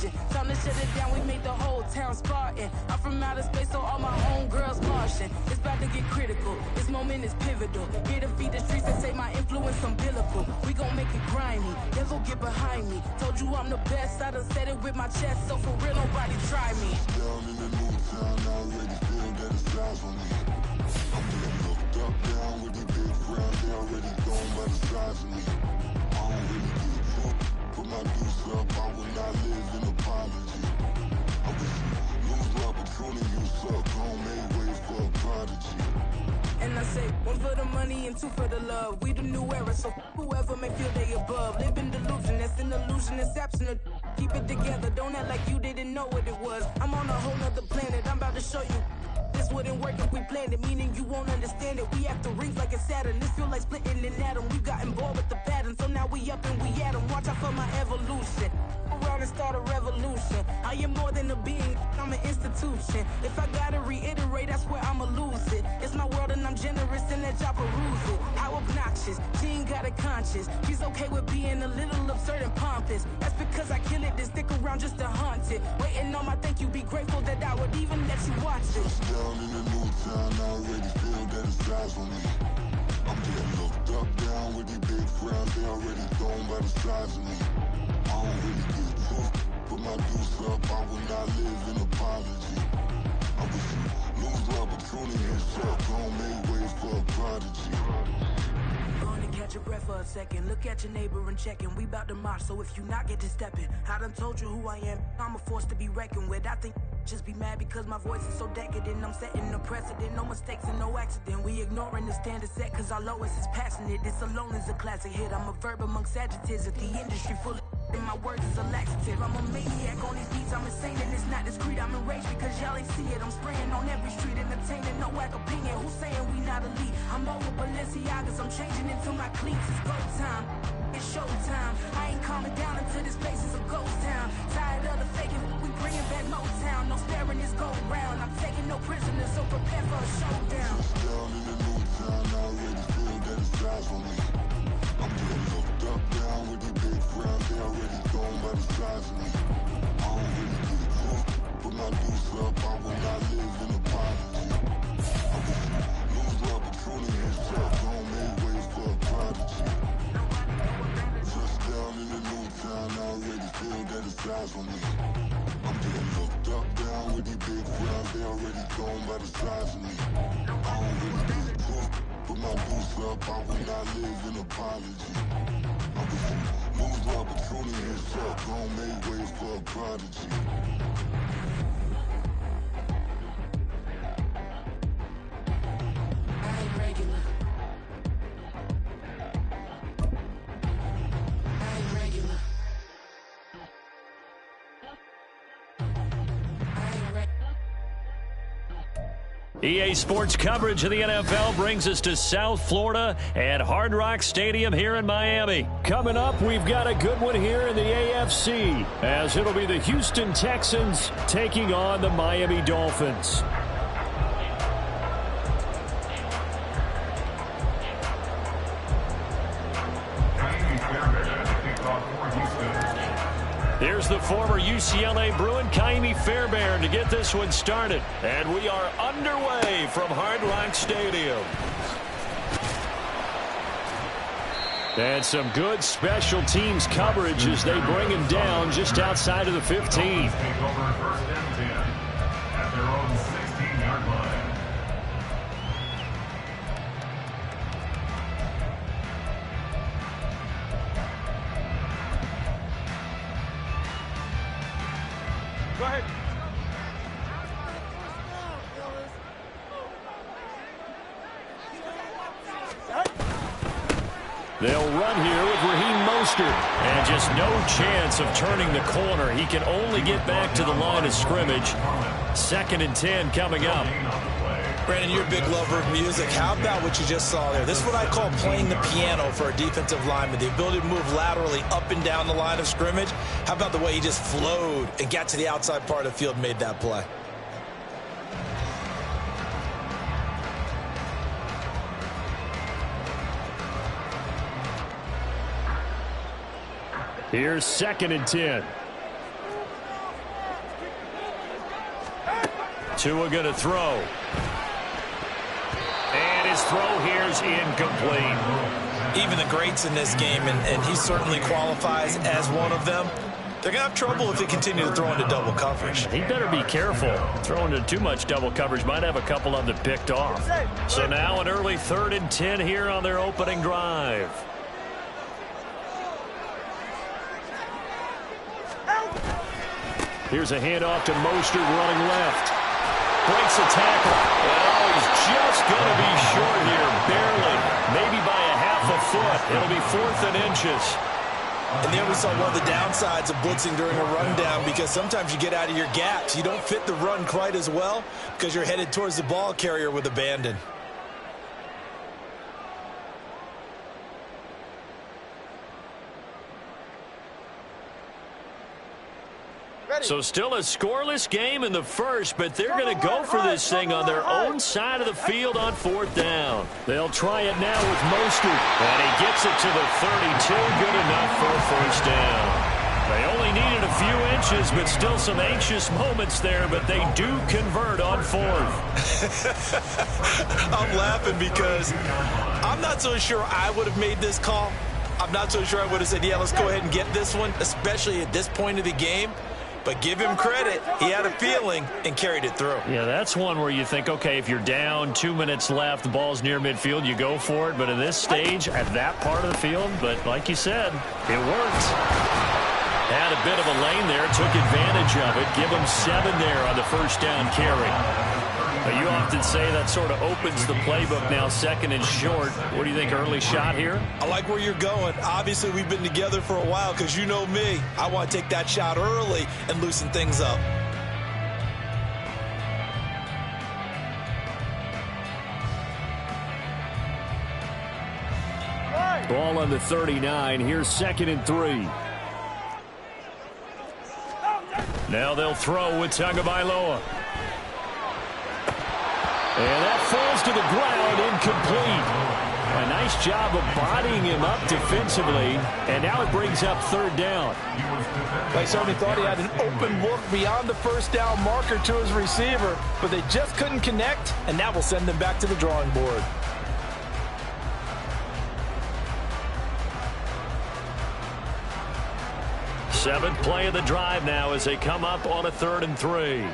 Martian. Time to shut it down, we made the whole town Spartan. I'm from outer space, so all my homegirls Martian. It's about to get critical, this moment is pivotal. Here to feed the streets and say my influence umbilical. We gon' make it grimy, never get behind me. Told you I'm the best, I done said it with my chest, so for real, nobody try me. Down in the new town, I already feel that it's eyes on me. I'm getting looked up, down with the big crowd, they already gone by the size of me. I don't really give a fuck, put my deuce up, I will not live in apology. I wish you lose the opportunity, you suck, home made way for a prodigy. And I say, one for the money and two for the love. We the new era, so whoever may feel they above. Live in delusion, that's an illusion, it's absent. Keep it together, don't act like you didn't know what it was. I'm on a whole nother planet, I'm about to show you. This wouldn't work if we planned it, meaning you won't understand it. We have to rings like a Saturn, this feel like splitting an atom. We got involved with the pattern, so now we up and we at 'em. Watch out for my evolution. Around and start a revolution. I am more than a being, I'm an institution. If I gotta reiterate, that's where I'ma lose it. It's my world and I'm generous and let y'all peruse it. How obnoxious, she ain't got a conscience. She's okay with being a little absurd and pompous. That's because I kill it, then stick around just to haunt it. Waiting on my thank you, be grateful that I would even let you watch it. Down in the new town, I already feel that it's eyes on me. I'm getting looked up, down with the big crowd, they already gone by the size of me. I don't really give a fuck, put my deuce up, I will not live in apology. I wish you lose the opportunity, you suck, home made way for a prodigy. Gonna catch your breath for a second. Look at your neighbor and checking. We bout to march, so if you not get to stepping. I done told you who I am. I'm a force to be reckoned with. I think just be mad because my voice is so decadent. I'm setting a precedent. No mistakes and no accident. We ignoring the standard set cause our lowest is passionate. This alone is a classic hit. I'm a verb amongst adjectives. If the industry full of and my words is a laxative. I'm a maniac on these beats, I'm insane and it's not discreet. I'm enraged because y'all ain't see it. I'm spraying on every street, entertaining, no whack opinion. Who's saying we not elite? I'm over Balenciagas, I'm changing into my cleats. It's go time, it's show time. I ain't calming down until this place is a ghost town. Tired of the faking, we bringing back Motown. No sparing this go round. I'm taking no prisoners, so prepare for a showdown. Down in the new town, I already feel that it's eyes on me. I'm getting looked up, down with the big crowd, they already gone by the size of me. I don't really give a fuck, put my deuce up, I will not live in apology. I wish you lose the opportunity, you suck, home made way for a prodigy. Just down in the new town, I already feel that it's eyes on me. I'm getting looked up, down with the big crowd, they already gone by the size of me. I don't really give a fuck, put my deuce up, I will not live in apology. I wish you lose the opportunity, you suck, home made way for a prodigy. I ain't regular. I ain't regular. EA Sports coverage of the NFL brings us to South Florida at Hard Rock Stadium here in Miami. Coming up, we've got a good one here in the AFC, as it'll be the Houston Texans taking on the Miami Dolphins. Here's the former UCLA Bruin, Kaimi Fairbairn, to get this one started. And we are underway from Hard Rock Stadium. And some good special teams coverage as they bring him down just outside of the 15. Go ahead. They'll run here with Raheem Mostert. And just no chance of turning the corner. He can only get back to the line of scrimmage. 2nd and 10 coming up. Brandon, you're a big lover of music. How about what you just saw there? This is what I call playing the piano for a defensive lineman. The ability to move laterally up and down the line of scrimmage. How about the way he just flowed and got to the outside part of the field and made that play? Here's 2nd and 10. Tua going to throw. And his throw here is incomplete. Even the greats in this game, and he certainly qualifies as one of them, they're going to have trouble if they continue to throw into double coverage. He better be careful. Throwing into too much double coverage might have a couple of them picked off. So now an early 3rd and 10 here on their opening drive. Here's a handoff to Mostert running left. Breaks a tackle. Oh, he's just going to be short here, barely. Maybe by a half a foot. It'll be 4th and inches. And there we saw one of the downsides of blitzing during a rundown, because sometimes you get out of your gaps. You don't fit the run quite as well because you're headed towards the ball carrier with abandon. So still a scoreless game in the first, but they're going to go for this thing on their own side of the field on 4th down. They'll try it now with Mostert, and he gets it to the 32. Good enough for a 1st down. They only needed a few inches, but still some anxious moments there, but they do convert on 4th. I'm laughing because I'm not so sure I would have made this call. I'm not so sure I would have said, yeah, let's go ahead and get this one, especially at this point of the game. But give him credit. He had a feeling and carried it through. Yeah, that's one where you think, okay, if you're down, 2 minutes left, the ball's near midfield, you go for it. But at this stage, at that part of the field, but like you said, it worked. Had a bit of a lane there, took advantage of it. Give him 7 there on the 1st down carry. But you often say that sort of opens the playbook now, 2nd and short. What do you think, early shot here? I like where you're going. Obviously, we've been together for a while because you know me. I want to take that shot early and loosen things up. Ball on the 39. Here's 2nd and 3. Now they'll throw with Tagovailoa. And that falls to the ground, incomplete. A nice job of bodying him up defensively, and now it brings up 3rd down. They certainly thought he had an open look beyond the 1st down marker to his receiver, but they just couldn't connect, and that will send them back to the drawing board. Seventh play of the drive now as they come up on a 3rd and 3.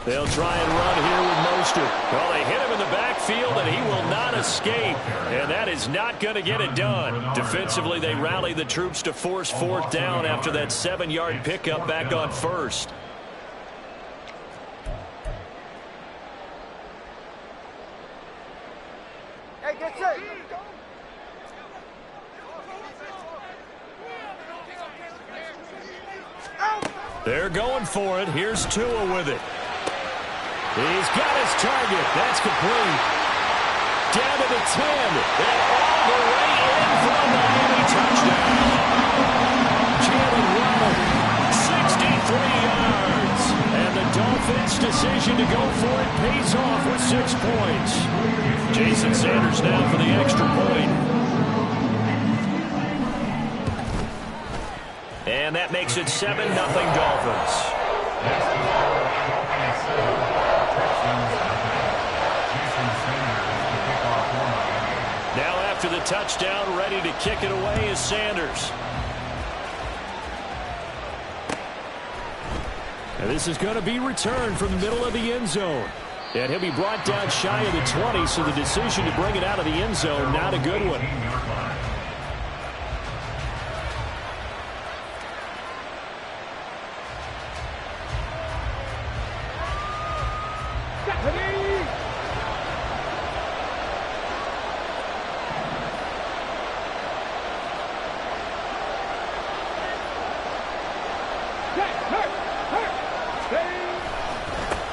They'll try and run here with Mostert. Well, they hit him in the backfield, and he will not escape. And that is not going to get it done. Defensively, they rally the troops to force 4th down after that 7-yard pickup back on 1st. Hey, get set. They're going for it. Here's Tua with it. He's got his target. That's complete. Down to the 10. And all the way in for a Miami touchdown. Jalen Waddle, 63 yards. And the Dolphins' decision to go for it pays off with 6 points. Jason Sanders now for the extra point. And that makes it 7-0 Dolphins. Now after the touchdown, ready to kick it away is Sanders. And this is going to be returned from the middle of the end zone. And he'll be brought down shy of the 20, so the decision to bring it out of the end zone, not a good one.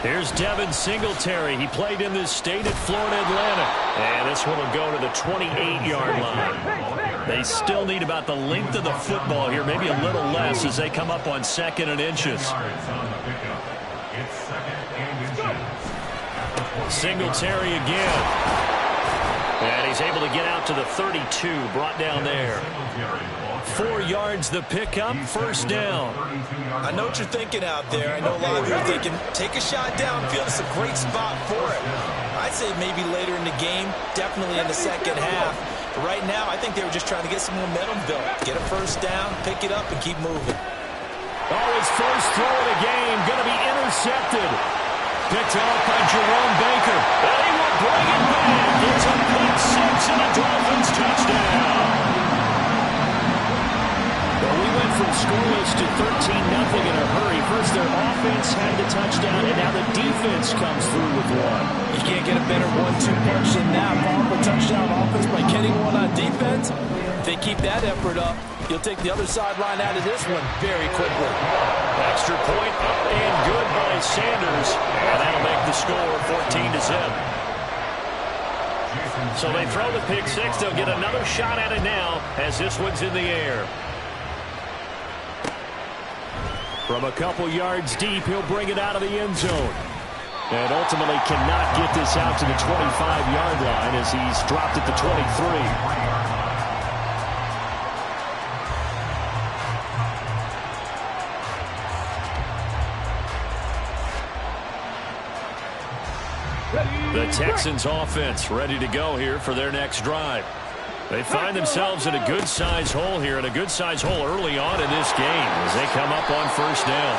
Here's Devin Singletary. He played in this state at Florida Atlantic. And this one will go to the 28-yard line. They still need about the length of the football here, maybe a little less as they come up on 2nd and inches. Singletary again. And he's able to get out to the 32, brought down there. 4 yards the pickup, first down. I know what you're thinking out there. I know a lot of you are thinking, take a shot downfield. It's a great spot for it. I'd say maybe later in the game, definitely in the second half. But right now, I think they were just trying to get some momentum built. Get a first down, pick it up, and keep moving. Oh, his first throw of the game, going to be intercepted. Picked off by Jerome Baker. And he will bring it back. It's a pick six and a Dolphins touchdown. Well, we went from scoreless to 13-0 in a hurry. First, their offense had the touchdown, and now the defense comes through with one. You can't get a better 1-2 punch than that. Follow up a touchdown offense by getting one on defense. If they keep that effort up, you'll take the other sideline out of this one very quickly. Extra point up and good by Sanders. And that'll make the score 14-0. So they throw the pick six. They'll get another shot at it now as this one's in the air. From a couple yards deep, he'll bring it out of the end zone. And ultimately cannot get this out to the 25-yard line as he's dropped at the 23. The Texans offense ready to go here for their next drive. They find themselves in a good-sized hole here, and a good-sized hole early on in this game as they come up on first down.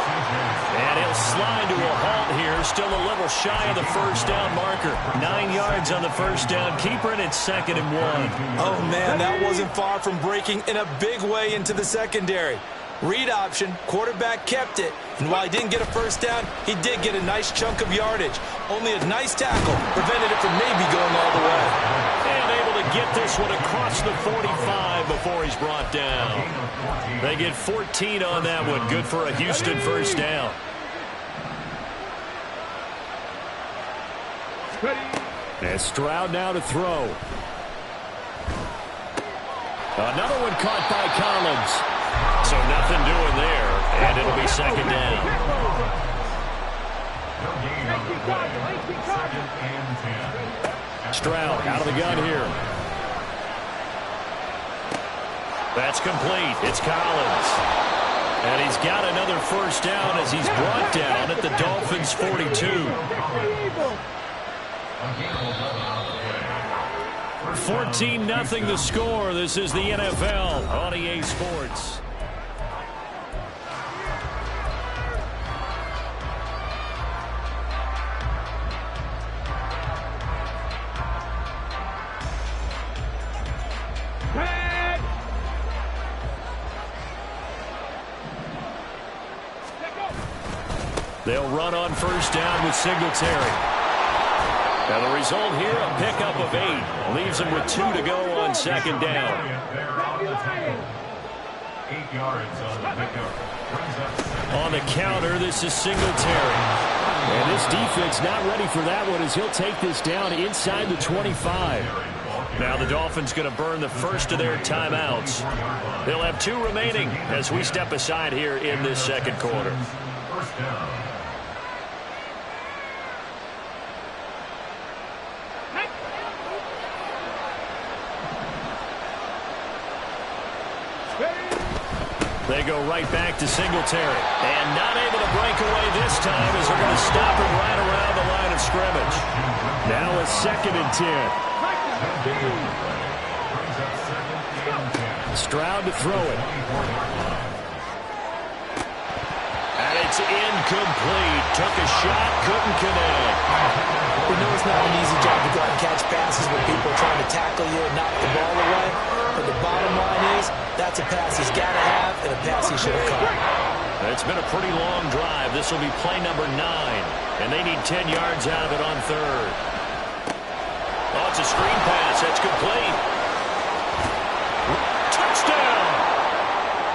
And he'll slide to a halt here, still a little shy of the first down marker. 9 yards on the first down, keeper, and it's 2nd and 1. Oh, man, that wasn't far from breaking in a big way into the secondary. Read option, quarterback kept it, and while he didn't get a first down, he did get a nice chunk of yardage. Only a nice tackle prevented it from maybe going all the way. And able to get this one across the 45 before he's brought down. They get 14 on that one. Good for a Houston first down. And Stroud now to throw. Another one caught by Collins. So nothing doing there, and it'll be 2nd down. Stroud out of the gun here. That's complete. It's Collins. And he's got another first down as he's brought down at the Dolphins' 42. 14-0 the score. This is the NFL on EA Sports. They'll run on first down with Singletary. And the result here, a pickup of 8. Leaves them with 2 to go on 2nd down. 8 yards on the pickup. On the counter, this is Singletary. And this defense not ready for that one as he'll take this down inside the 25. Now the Dolphins going to burn the first of their timeouts. They'll have 2 remaining as we step aside here in this second quarter. First down. They go right back to Singletary. And not able to break away this time as they're going to stop him right around the line of scrimmage. Now a 2nd and 10. Stroud to throw it. And it's incomplete. Took a shot, couldn't connect. We know it's not an easy job to go out and catch passes when people are trying to tackle you and knock the ball away. But the bottom line is, that's a pass he's got to have and a pass he should have caught. It's been a pretty long drive. This will be play number 9. And they need 10 yards out of it on 3rd. Oh, it's a screen pass. That's complete. Touchdown!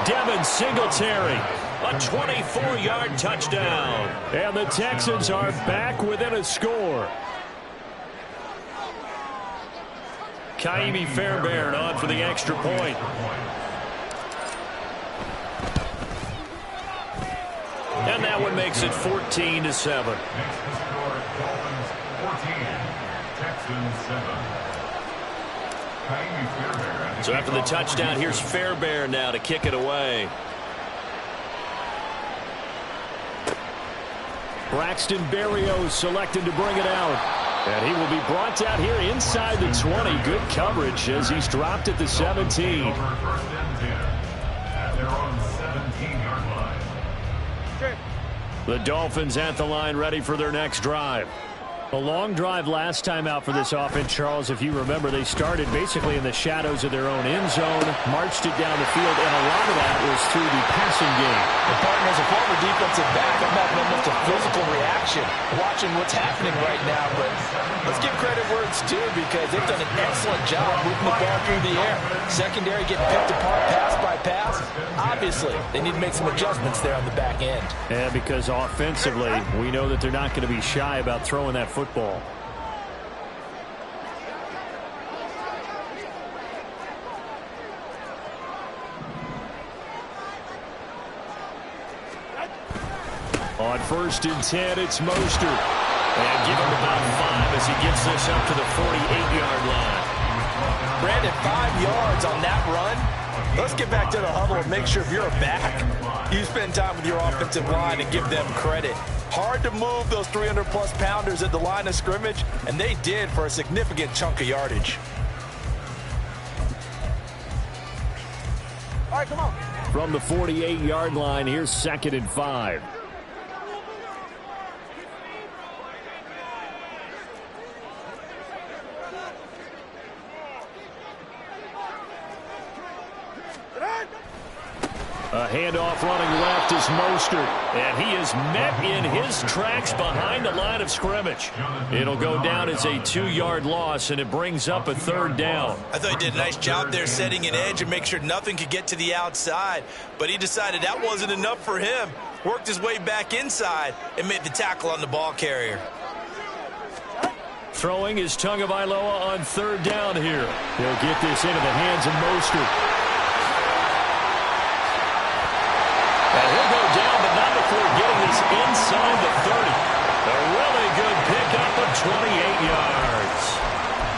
Devin Singletary. A 24-yard touchdown. And the Texans are back within a score. Kaimi Fairbairn on for the extra point. And that one makes it 14-7. Next to score, Dolphins 14, Texans 7. So after the touchdown, here's Fairbairn now to kick it away. Braxton Berrios selected to bring it out. And he will be brought down here inside the 20. Good coverage as he's dropped at the 17. At their own 17-yard line. The Dolphins at the line ready for their next drive. A long drive last time out for this offense, Charles. If you remember, they started basically in the shadows of their own end zone, marched it down the field, and a lot of that was through the passing game. The partner, as a former defensive back, I'm having almost a physical reaction watching what's happening right now. But let's give credit where it's due because they've done an excellent job moving the ball through the air. Secondary getting picked apart pass by pass. Obviously, they need to make some adjustments there on the back end. Yeah, because offensively, we know that they're not going to be shy about throwing that football. On 1st and 10, it's Mostert. And give him about 5 as he gets this up to the 48-yard line. Brandon, 5 yards on that run. Let's get back to the huddle and make sure if you're a back, you spend time with your offensive line and give them credit. Hard to move those 300-plus pounders at the line of scrimmage, and they did for a significant chunk of yardage. All right, come on. From the 48-yard line, here's 2nd and 5. A handoff running left is Mostert, and he is met in his tracks behind the line of scrimmage. It'll go down as a 2-yard loss, and it brings up a 3rd down. I thought he did a nice job there setting an edge and make sure nothing could get to the outside, but he decided that wasn't enough for him. Worked his way back inside and made the tackle on the ball carrier. Throwing is Tagovailoa on 3rd down here. He'll get this into the hands of Mostert. And he'll go down, but not before getting this inside the 30. A really good pickup of 28 yards.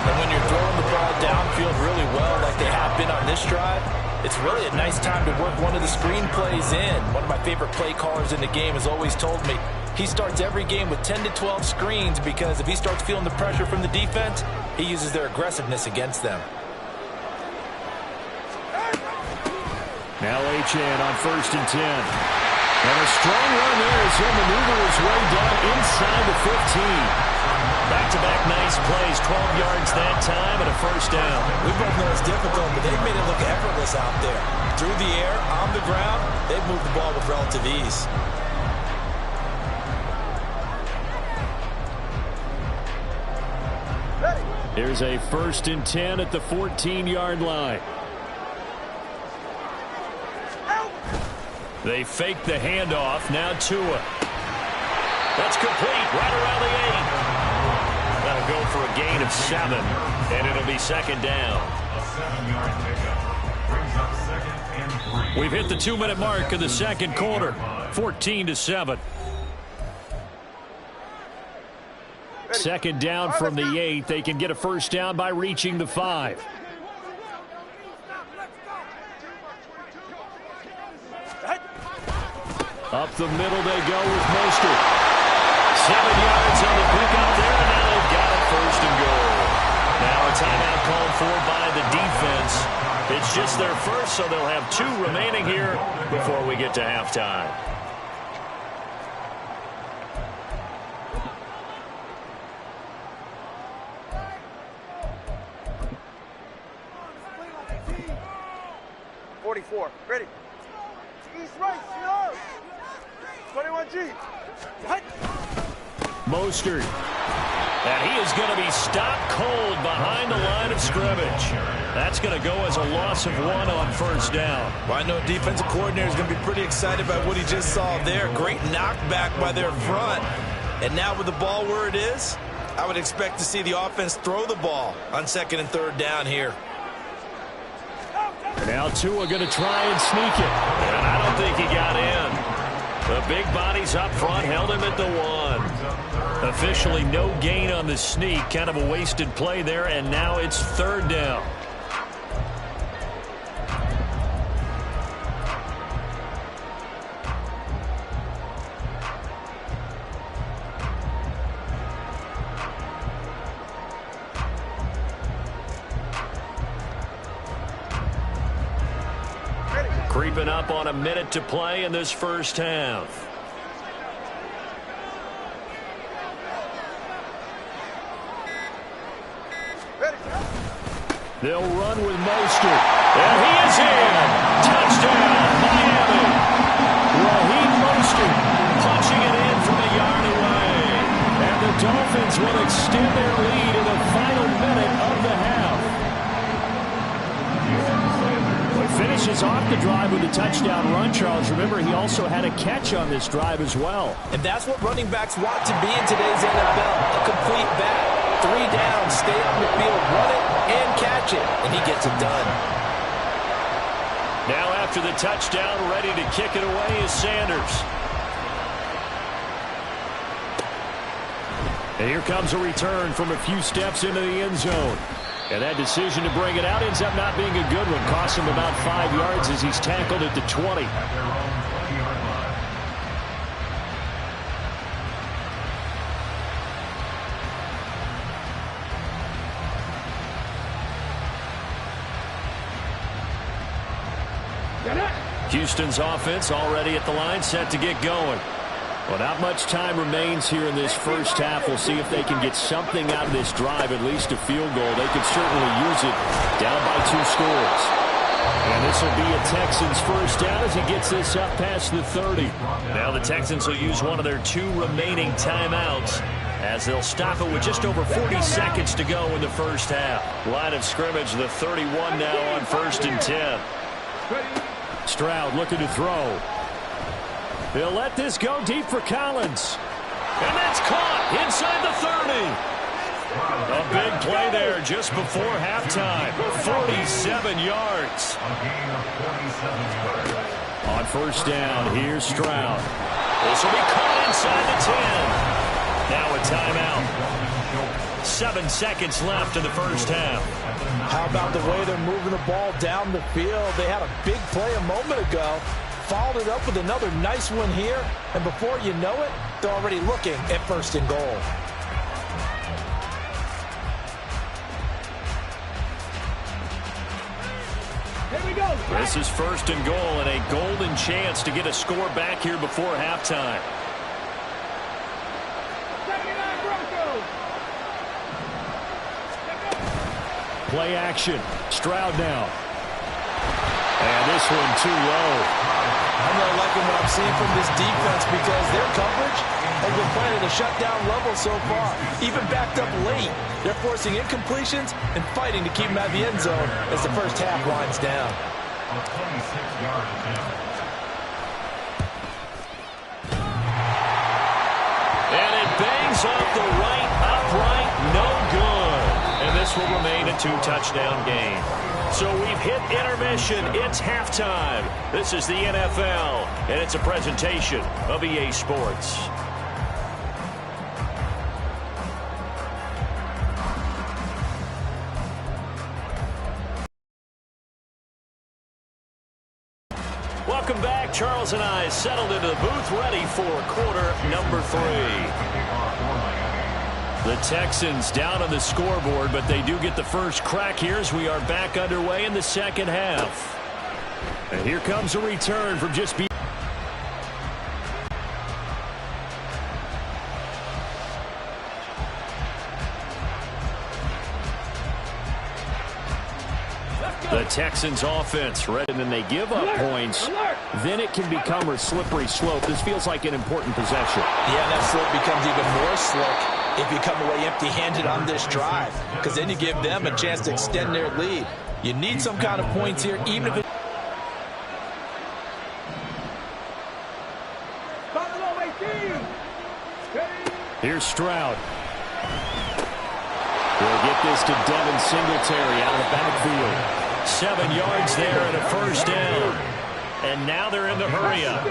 And when you're throwing the ball downfield really well like they have been on this drive, it's really a nice time to work one of the screen plays in. One of my favorite play callers in the game has always told me he starts every game with 10 to 12 screens because if he starts feeling the pressure from the defense, he uses their aggressiveness against them. Now Achane on 1st and 10. And a strong run there as he'll maneuver his way down inside the 15. Back-to-back nice plays, 12 yards that time and a 1st down. We both know it's difficult, but they've made it look effortless out there. Through the air, on the ground, they've moved the ball with relative ease. Here's a 1st and 10 at the 14-yard line. They fake the handoff. Now Tua. That's complete right around the 8. That'll go for a gain of 7, and it'll be 2nd down. A 7-yard pickup brings up 2nd and 3. We've hit the 2-minute mark of the 2nd quarter. 14-7. 2nd down from the 8. They can get a 1st down by reaching the 5. Up the middle they go with Mostert. 7 yards on the pickup there, and now they've got it 1st and goal. Now a timeout called for by the defense. It's just their first, so they'll have 2 remaining here before we get to halftime. Ready. East right, no. 21G. Mostert. And he is going to be stopped cold behind the line of scrimmage. That's going to go as a loss of 1 on 1st down. Well, I know defensive coordinator is going to be pretty excited by what he just saw there. Great knockback by their front. And now with the ball where it is, I would expect to see the offense throw the ball on 2nd and 3rd down here. Now Tua going to try and sneak it. And I don't think he got in. The big bodies up front held him at the 1. Officially no gain on the sneak. Kind of a wasted play there, and now it's 3rd down. Creeping up on a minute to play in this first half. They'll run with Mostert. And he is in. Touchdown, Miami. Raheem Mostert punching it in from a yard away. And the Dolphins will extend their lead in the final minute of the half. Finishes off the drive with a touchdown run, Charles. Remember, he also had a catch on this drive as well. And that's what running backs want to be in today's NFL. A complete back. 3 down, stay on the field, run it, and catch it. And he gets it done. Now after the touchdown, ready to kick it away is Sanders. And here comes a return from a few steps into the end zone. And that decision to bring it out ends up not being a good one. Costs him about 5 yards as he's tackled at the 20. Houston's offense already at the line, set to get going. Well, not much time remains here in this first half. We'll see if they can get something out of this drive, at least a field goal. They could certainly use it, down by 2 scores. And this will be a Texans first down as he gets this up past the 30. Now the Texans will use one of their 2 remaining timeouts as they'll stop it with just over 40 seconds to go in the first half. Line of scrimmage, the 31 now on 1st and 10. Stroud looking to throw. They'll let this go deep for Collins. And that's caught inside the 30. A big play there just before halftime. 47 yards. On first down, here's Stroud. This will be caught inside the 10. Now a timeout. 7 seconds left in the first half. How about the way they're moving the ball down the field? They had a big play a moment ago. Followed it up with another nice one here. And before you know it, they're already looking at 1st and goal. Here we go. This is 1st and goal and a golden chance to get a score back here before halftime. Play action. Stroud now. And this one too low. I'm not liking what I'm seeing from this defense because their coverage has been playing at a shutdown level so far. Even backed up late, they're forcing incompletions and fighting to keep them out of the end zone as the first half winds down. And it bangs off the right upright, no good. And this will remain a 2-touchdown game. So we've hit intermission. It's halftime. This is the NFL, and it's a presentation of EA Sports. Welcome back. Charles and I settled into the booth, ready for quarter number 3. The Texans down on the scoreboard, but they do get the first crack here as we are back underway in the second half. And here comes a return from just beyond. The Texans offense, ready, and then they give up points. Then it can become a slippery slope. This feels like an important possession. Yeah, that slope becomes even more slick if you come away empty-handed on this drive, because then you give them a chance to extend their lead. You need some kind of points here, even if it... Here's Stroud. We'll get this to Devin Singletary out of the backfield. 7 yards there and a first down. And now they're in the hurry-up.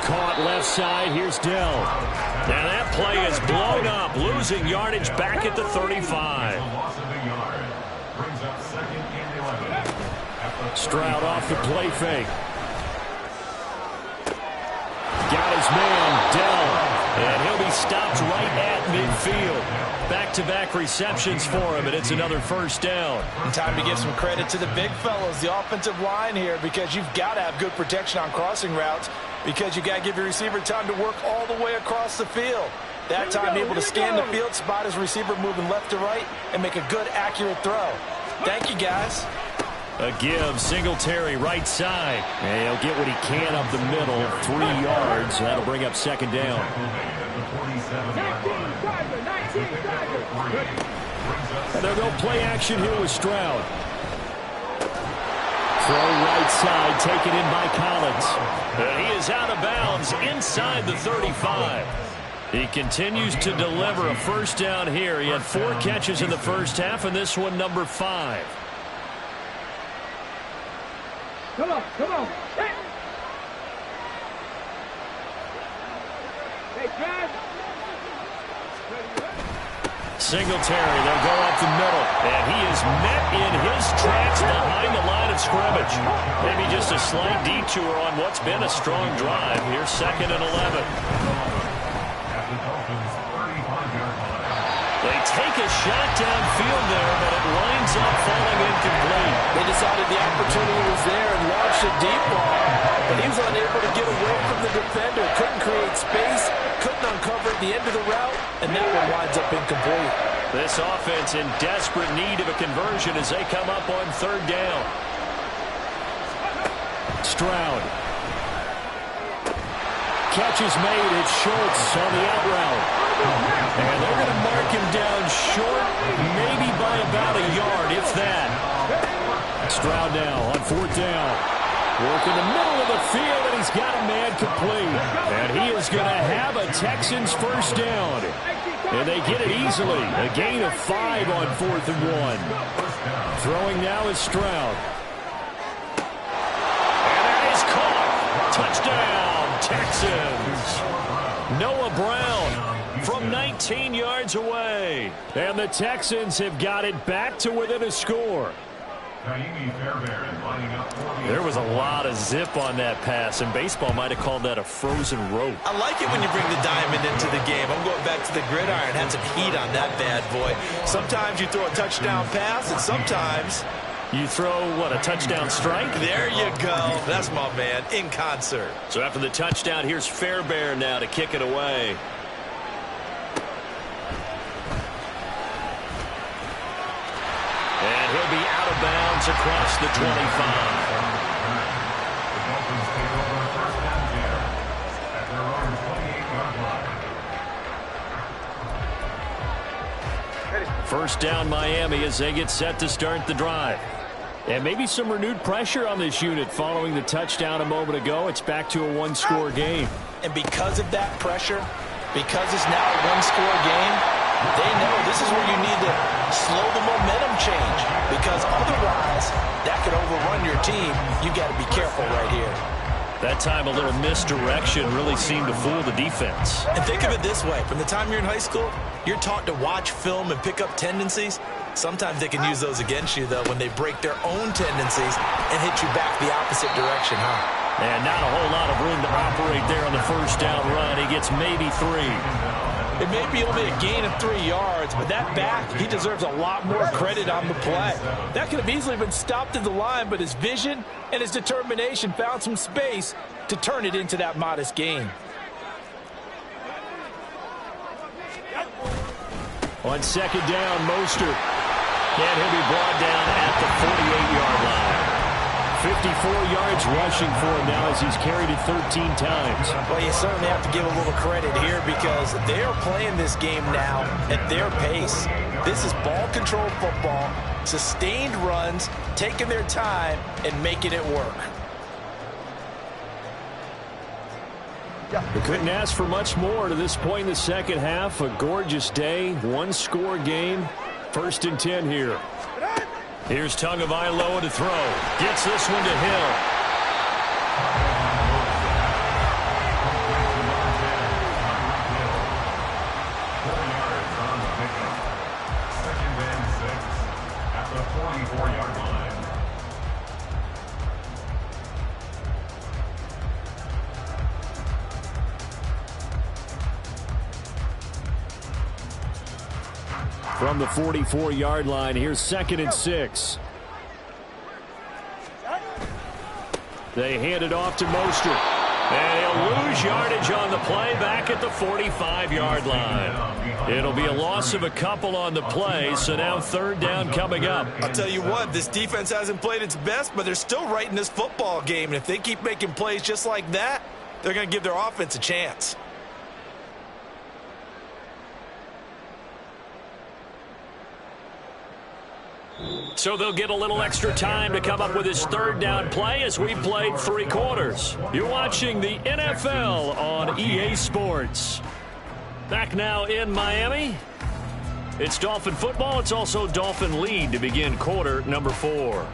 Caught left side. Here's Dell. Now that play is blown up, losing yardage back at the 35. Stroud off the play fake. Got his man, Dell. And he'll be stopped right at midfield. Back-to-back receptions for him, and it's another first down. And time to give some credit to the big fellas, the offensive line here, because you've got to have good protection on crossing routes, because you got to give your receiver time to work all the way across the field. That time able to scan the field, spot his receiver moving left to right, and make a good, accurate throw. Thank you, guys. A give, Singletary right side. And he'll get what he can up the middle, 3 yards. That'll bring up second down. And they'll go play action here with Stroud. Throw right side, taken in by Collins. And he is out of bounds inside the 35. He continues to deliver a first down here. He had 4 catches in the first half, and this one number 5. Come on, come on. Hey, Brad. Singletary, they'll go up the middle. And he is met in his tracks behind the line of scrimmage. Maybe just a slight detour on what's been a strong drive. Here's 2nd and 11. They take a shot downfield there, but it winds up falling incomplete. They decided the opportunity was there and launched a deep ball, but he was unable to get away from the defender. Couldn't create space, couldn't uncover the end of the route, and that one winds up incomplete. This offense in desperate need of a conversion as they come up on 3rd down. Stroud. Catch is made. It's Schultz on the out route. And they're going to mark him down short, maybe by about a yard, if that. Stroud now on 4th down. Work in the middle of the field, and he's got a man complete. And he is going to have a Texans first down. And they get it easily. A gain of 5 on 4th and 1. Throwing now is Stroud. And that is caught. Touchdown, Texans. Noah Brown from 19 yards away. And the Texans have got it back to within a score. There was a lot of zip on that pass, and baseball might have called that a frozen rope. I like it when you bring the diamond into the game. I'm going back to the gridiron. Had some heat on that bad boy. Sometimes you throw a touchdown pass, and sometimes you throw, what, a touchdown strike? There you go. That's my man, in concert. So after the touchdown, here's Fairbairn now to kick it away. And he'll be out of bounds across the 25. First down Miami as they get set to start the drive. And maybe some renewed pressure on this unit following the touchdown a moment ago. It's back to a 1-score game. And because of that pressure, because it's now a 1-score game, they know this is where you need to slow the momentum change, because otherwise that could overrun your team. You got to be careful right here. That time a little misdirection really seemed to fool the defense. And think of it this way. From the time you're in high school, you're taught to watch film and pick up tendencies. Sometimes they can use those against you, though, when they break their own tendencies and hit you back the opposite direction, huh? And not a whole lot of room to operate there on the first down run. He gets maybe 3. It may be only a gain of 3 yards, but that back, he deserves a lot more credit on the play. That could have easily been stopped at the line, but his vision and his determination found some space to turn it into that modest gain. On 2nd down, Mostert. And he'll be brought down at the 48-yard line. 54 yards rushing for him now as he's carried it 13 times. Well, you certainly have to give a little credit here because they are playing this game now at their pace. This is ball control football, sustained runs, taking their time and making it work. We couldn't ask for much more to this point in the second half. A gorgeous day, 1-score game. 1st and 10 here. Here's Tagovailoa to throw. Gets this one to Hill. At the 44-yard line. from the 44-yard line. Here's 2nd and 6. They hand it off to Mostert. And he'll lose yardage on the play back at the 45-yard line. It'll be a loss of a couple on the play, so now 3rd down coming up. I'll tell you what, this defense hasn't played its best, but they're still right in this football game. And if they keep making plays just like that, they're going to give their offense a chance. So they'll get a little extra time to come up with his 3rd down play as we played 3 quarters. You're watching the NFL on EA Sports. Back now in Miami. It's Dolphin football. It's also Dolphin lead to begin quarter number 4.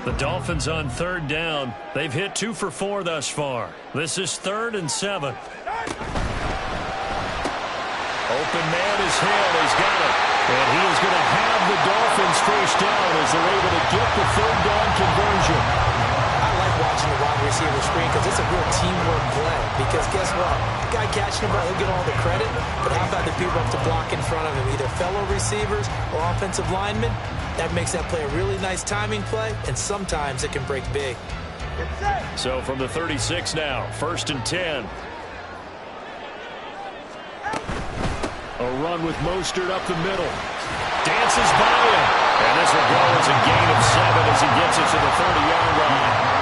The Dolphins on 3rd down. They've hit 2 for 4 thus far. This is 3rd and 7. Open man is Hill. He's got it. And he is going to have the Dolphins first down as they're able to get the 3rd down conversion. I like watching the wide receiver screen because it's a real teamwork play. Because guess what? The guy catching the ball, he'll get all the credit. But how about the people up to block in front of him, either fellow receivers or offensive linemen? That makes that play a really nice timing play, and sometimes it can break big. So from the 36 now, 1st and 10. A run with Mostert up the middle. Dances by him. And this will go as a gain of 7 as he gets it to the 30-yard line.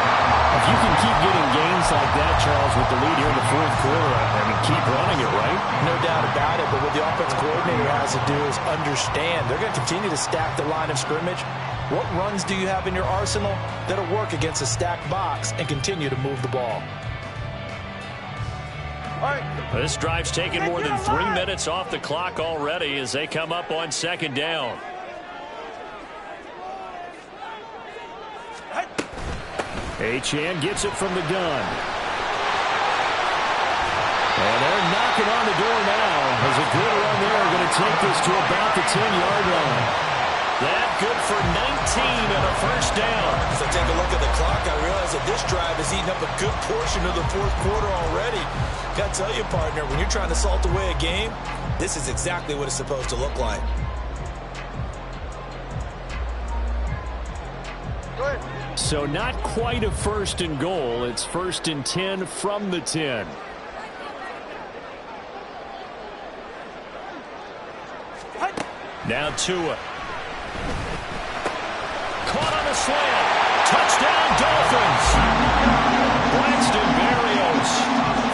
If you can keep getting gains like that, Charles, with the lead here in the 4th quarter, I mean, keep running it, right? No doubt about it, but what the offense coordinator has to do is understand. They're going to continue to stack the line of scrimmage. What runs do you have in your arsenal that'll work against a stacked box and continue to move the ball? This drive's taken more than 3 minutes off the clock already as they come up on 2nd down. Achane gets it from the gun. And they're knocking on the door now as a good run there going to take this to about the 10-yard line. That good for 19 and a first down. As I take a look at the clock, I realize that this drive has eaten up a good portion of the 4th quarter already. Got to tell you, partner, when you're trying to salt away a game, this is exactly what it's supposed to look like. So not quite a 1st and goal. It's 1st and 10 from the 10. Now Tua. Caught on a slant. Touchdown Dolphins. Braxton Berrios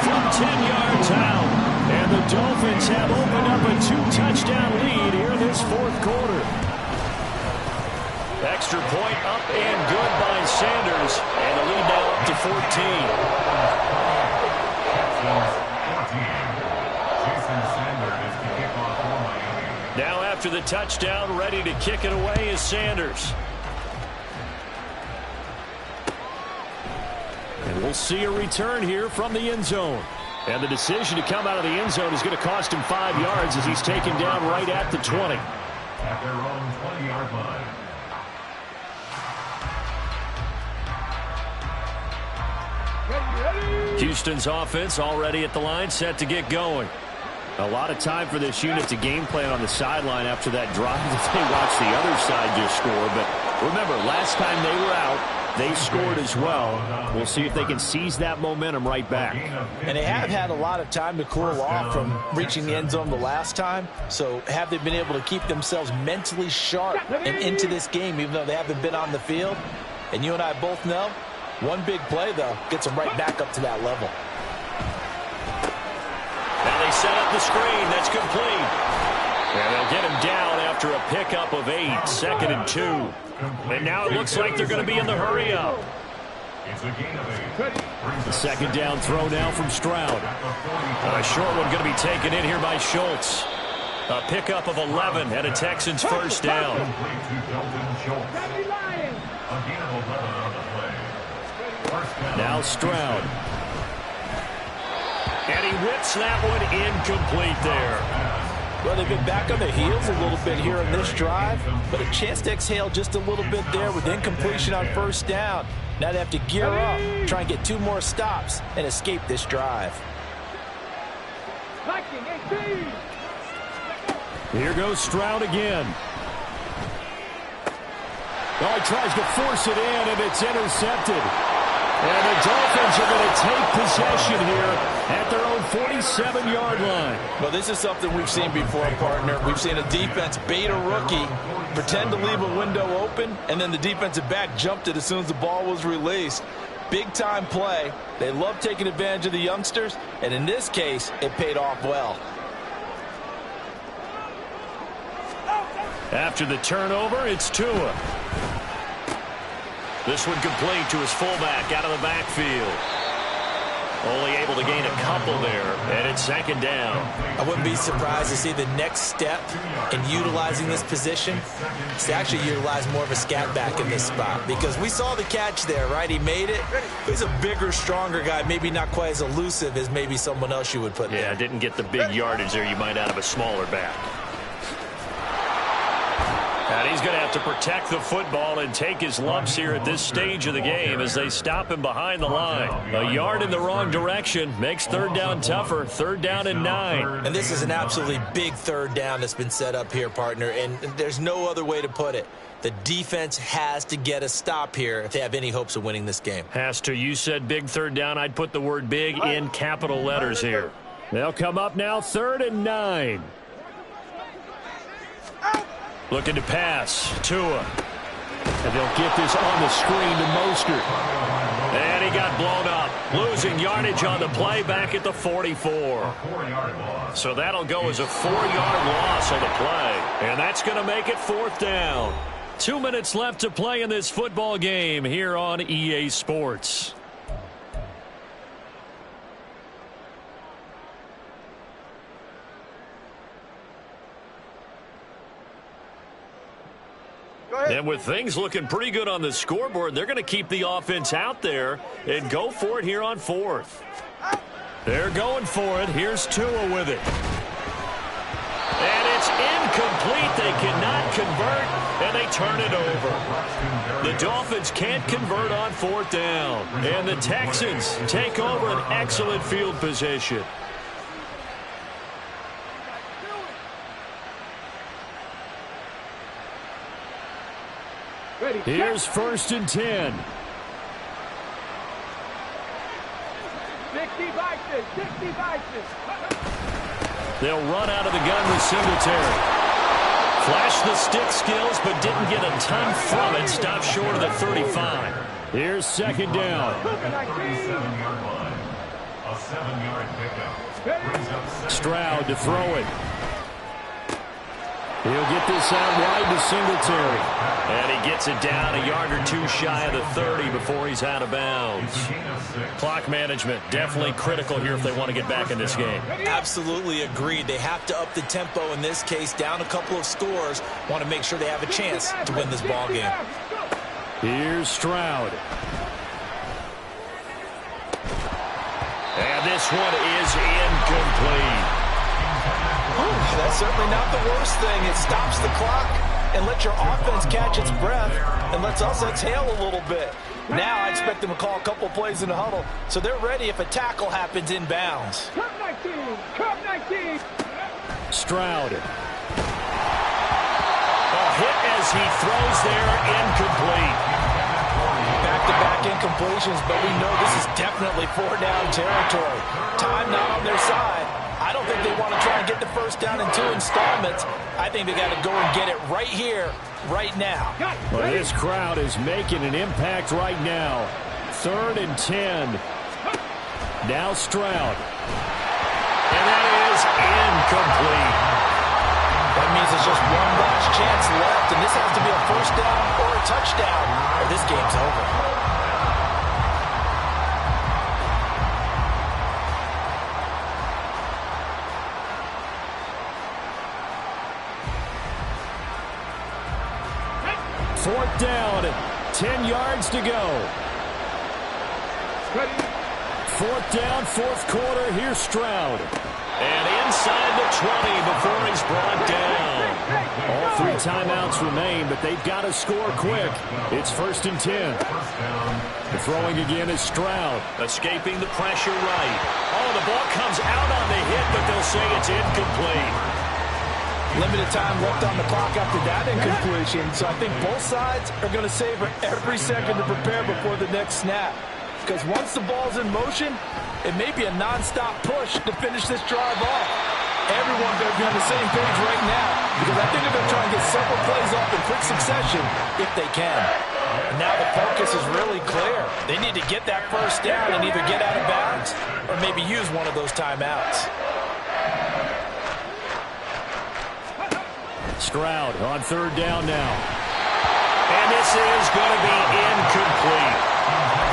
from 10 yards out. And the Dolphins have opened up a 2-touchdown lead here in this 4th quarter. Extra point up and good by Sanders. And the lead now up to 14. Now after the touchdown, ready to kick it away is Sanders. And we'll see a return here from the end zone. And the decision to come out of the end zone is going to cost him 5 yards as he's taken down right at the 20. At their own 20-yard line. Houston's offense already at the line, set to get going. A lot of time for this unit to game plan on the sideline after that drive that they watched the other side just score. But remember, last time they were out, they scored as well. We'll see if they can seize that momentum right back. And they have had a lot of time to cool off from reaching the end zone the last time. So have they been able to keep themselves mentally sharp and into this game, even though they haven't been on the field? And you and I both know, one big play, though, gets them right back up to that level. Now they set up the screen. That's complete. And they'll get him down after a pickup of 8, 2nd and 2. And now it looks like they're going to be in the hurry up. The 2nd down throw now from Stroud. A short one going to be taken in here by Schultz. A pickup of 11 and a Texans first down. Now Stroud. And he whips that one incomplete there. Well, they've been back on their heels a little bit here in this drive, but a chance to exhale just a little bit there with incompletion on first down. Now they have to gear up, try and get 2 more stops, and escape this drive. Here goes Stroud again. Oh, he tries to force it in, and it's intercepted. And the Dolphins are going to take possession here at their own 47-yard line. Well, this is something we've seen before, partner. We've seen a defense bait a rookie, pretend to leave a window open, and then the defensive back jumped it as soon as the ball was released. Big-time play. They love taking advantage of the youngsters, and in this case, it paid off well. After the turnover, it's Tua. This one complete to his fullback out of the backfield. Only able to gain a couple there, and it's second down. I wouldn't be surprised to see the next step in utilizing this position is to actually utilize more of a scat back in this spot, because we saw the catch there, right? He made it. He's a bigger, stronger guy, maybe not quite as elusive as maybe someone else you would put there. Yeah, didn't get the big yardage there you might out of a smaller back. And he's going to have to protect the football and take his lumps here at this stage of the game as they stop him behind the line. A yard in the wrong direction makes third down tougher. Third down and 9. And this is an absolutely big third down that's been set up here, partner, and there's no other way to put it. The defense has to get a stop here if they have any hopes of winning this game. Has to. You said big third down. I'd put the word big in capital letters here. They'll come up now, 3rd and 9. Looking to pass. Tua. And they'll get this on the screen to Mostert. And he got blown up. Losing yardage on the play back at the 44. So that'll go as a 4-yard loss on the play. And that's going to make it 4th down. 2 minutes left to play in this football game here on EA Sports. And with things looking pretty good on the scoreboard, they're going to keep the offense out there and go for it here on 4th. They're going for it. Here's Tua with it. And it's incomplete. They cannot convert, and they turn it over. The Dolphins can't convert on 4th down. And the Texans take over an excellent field position. Here's 1st and 10. 60 vices. They'll run out of the gun with Singletary. Flashed the stick skills, but didn't get a ton from it. Stopped short of the 35. Here's 2nd down. At the 37-yard line, a 7-yard pickup. Stroud to throw it. He'll get this out wide to Singletary. And he gets it down a yard or 2 shy of the 30 before he's out of bounds. Clock management definitely critical here if they want to get back in this game. Absolutely agreed. They have to up the tempo in this case, down a couple of scores. Want to make sure they have a chance to win this ball game. Here's Stroud. And this one is incomplete. That's certainly not the worst thing. It stops the clock and lets your offense catch its breath and lets us exhale a little bit. Now I expect them to call a couple plays in the huddle, so they're ready if a tackle happens in bounds. Cup 19. Cup 19. Stroud. A hit as he throws there, incomplete. Back-to-back incompletions, but we know this is definitely 4-down territory. Time not on their side. I don't think they want to try and get the first down in 2 installments. I think they got to go and get it right here, right now. Well, this crowd is making an impact right now. 3rd and 10. Now Stroud. And that is incomplete. That means there's just one last chance left, and this has to be a first down or a touchdown, or this game's over. Fourth down, 10 yards to go. 4th down, 4th quarter. Here's Stroud. And inside the 20 before he's brought down. All 3 timeouts remain, but they've got to score quick. It's 1st and 10. The throwing again is Stroud. Escaping the pressure right. Oh, the ball comes out on the hit, but they'll say it's incomplete. Limited time left on the clock after that incompletion, so I think both sides are going to savor every second to prepare before the next snap. Because once the ball's in motion, it may be a non-stop push to finish this drive off. Everyone's going to be on the same page right now because I think they're going to try and get several plays off in quick succession if they can. And now the focus is really clear. They need to get that first down and either get out of bounds or maybe use one of those timeouts. Stroud on 3rd down now. And this is going to be incomplete.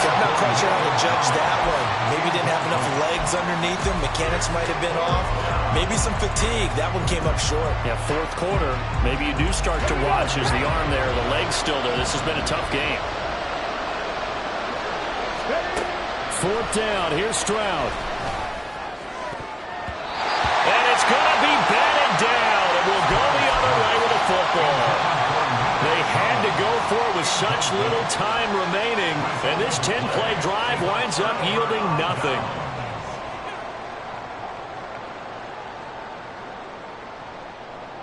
So I'm not quite sure how to judge that one. Maybe didn't have enough legs underneath him. Mechanics might have been off. Maybe some fatigue. That one came up short. Yeah, 4th quarter. Maybe you do start to watch as the arm there, the leg's still there. This has been a tough game. 4th down. Here's Stroud. And it's going to be batted down. It will go the other way with the football. They had to go for it with such little time remaining, and this 10-play drive winds up yielding nothing.